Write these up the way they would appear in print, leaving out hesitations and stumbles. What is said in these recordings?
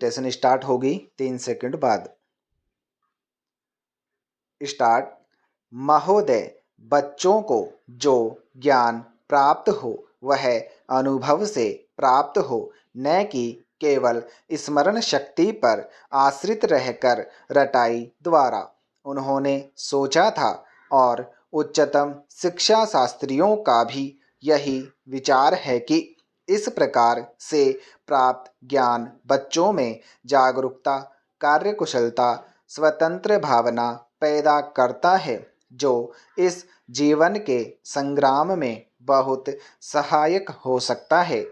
Dictation start होगी 3 second बाद। Start. महोदय, बच्चों को जो ज्ञान प्राप्त हो वह अनुभव से प्राप्त हो, न कि केवल स्मरण शक्ति पर आश्रित रहकर रटाई द्वारा। उन्होंने सोचा था और उच्चतम शिक्षा शास्त्रियों का भी यही विचार है कि इस प्रकार से प्राप्त ज्ञान बच्चों में जागरूकता, कार्यकुशलता, स्वतंत्र भावना पैदा करता है, जो इस जीवन के संग्राम में बहुत सहायक हो सकता है।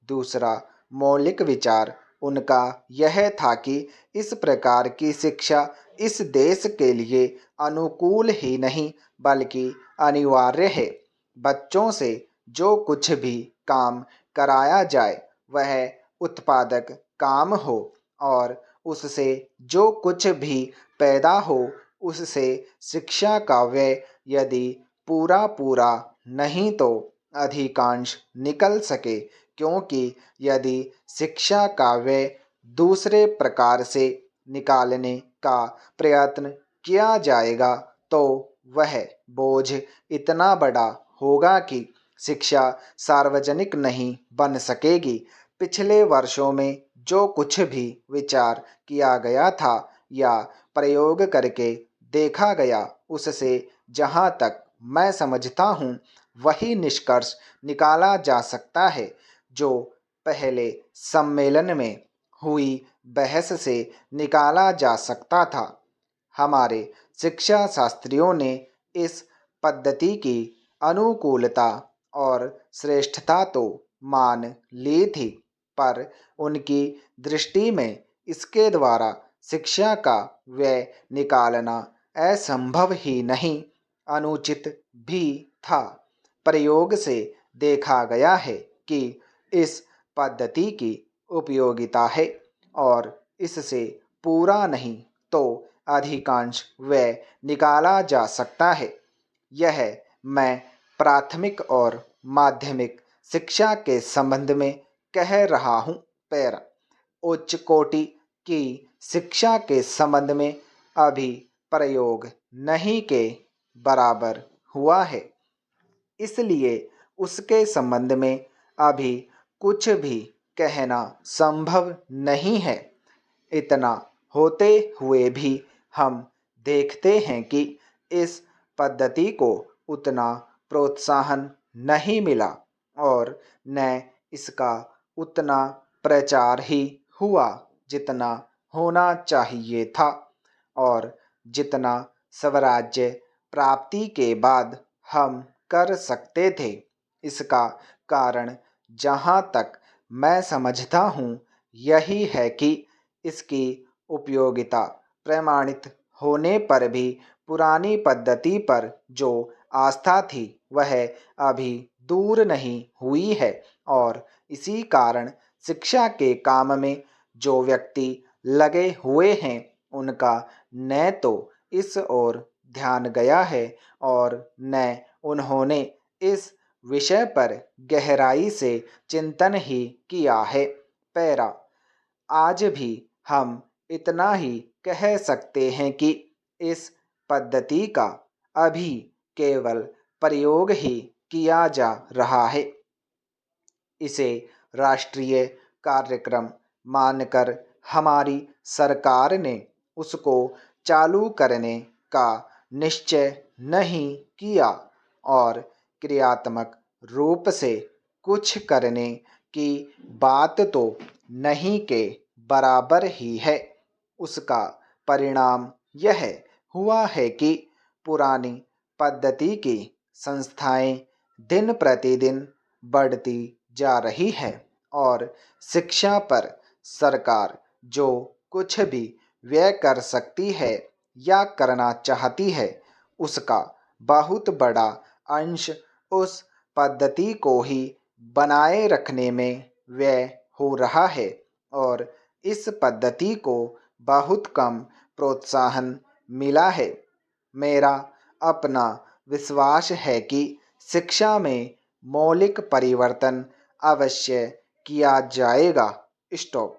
दूसरा मौलिक विचार उनका यह था कि इस प्रकार की शिक्षा इस देश के लिए अनुकूल ही नहीं बल्कि अनिवार्य है। बच्चों से जो कुछ भी काम कराया जाए वह उत्पादक काम हो और उससे जो कुछ भी पैदा हो उससे शिक्षा का व्यय यदि पूरा पूरा नहीं तो अधिकांश निकल सके, क्योंकि यदि शिक्षा का व्यय दूसरे प्रकार से निकालने का प्रयत्न किया जाएगा तो वह बोझ इतना बड़ा होगा कि शिक्षा सार्वजनिक नहीं बन सकेगी। पिछले वर्षों में जो कुछ भी विचार किया गया था या प्रयोग करके देखा गया, उससे जहाँ तक मैं समझता हूँ वही निष्कर्ष निकाला जा सकता है जो पहले सम्मेलन में हुई बहस से निकाला जा सकता था। हमारे शिक्षा शास्त्रियों ने इस पद्धति की अनुकूलता और श्रेष्ठता तो मान ली थी, पर उनकी दृष्टि में इसके द्वारा शिक्षा का व्यय निकालना असंभव ही नहीं, अनुचित भी था। प्रयोग से देखा गया है कि इस पद्धति की उपयोगिता है और इससे पूरा नहीं तो अधिकांश व्यय निकाला जा सकता है। यह मैं प्राथमिक और माध्यमिक शिक्षा के संबंध में कह रहा हूँ। पैरा। उच्च कोटि की शिक्षा के संबंध में अभी प्रयोग नहीं के बराबर हुआ है, इसलिए उसके संबंध में अभी कुछ भी कहना संभव नहीं है। इतना होते हुए भी हम देखते हैं कि इस पद्धति को उतना प्रोत्साहन नहीं मिला और न इसका उतना प्रचार ही हुआ जितना होना चाहिए था, और जितना स्वराज्य प्राप्ति के बाद हम कर सकते थे। इसका कारण जहाँ तक मैं समझता हूँ यही है कि इसकी उपयोगिता प्रमाणित होने पर भी पुरानी पद्धति पर जो आस्था थी वह अभी दूर नहीं हुई है, और इसी कारण शिक्षा के काम में जो व्यक्ति लगे हुए हैं उनका न तो इस ओर ध्यान गया है और न उन्होंने इस विषय पर गहराई से चिंतन ही किया है। पैरा। आज भी हम इतना ही कह सकते हैं कि इस पद्धति का अभी केवल प्रयोग ही किया जा रहा है। इसे राष्ट्रीय कार्यक्रम मानकर हमारी सरकार ने उसको चालू करने का निश्चय नहीं किया और क्रियात्मक रूप से कुछ करने की बात तो नहीं के बराबर ही है। उसका परिणाम यह हुआ है कि पुरानी पद्धति की संस्थाएं दिन प्रतिदिन बढ़ती जा रही है और शिक्षा पर सरकार जो कुछ भी व्यय कर सकती है या करना चाहती है उसका बहुत बड़ा अंश उस पद्धति को ही बनाए रखने में व्यय हो रहा है, और इस पद्धति को बहुत कम प्रोत्साहन मिला है। मेरा अपना विश्वास है कि शिक्षा में मौलिक परिवर्तन अवश्य किया जाएगा। स्टॉप।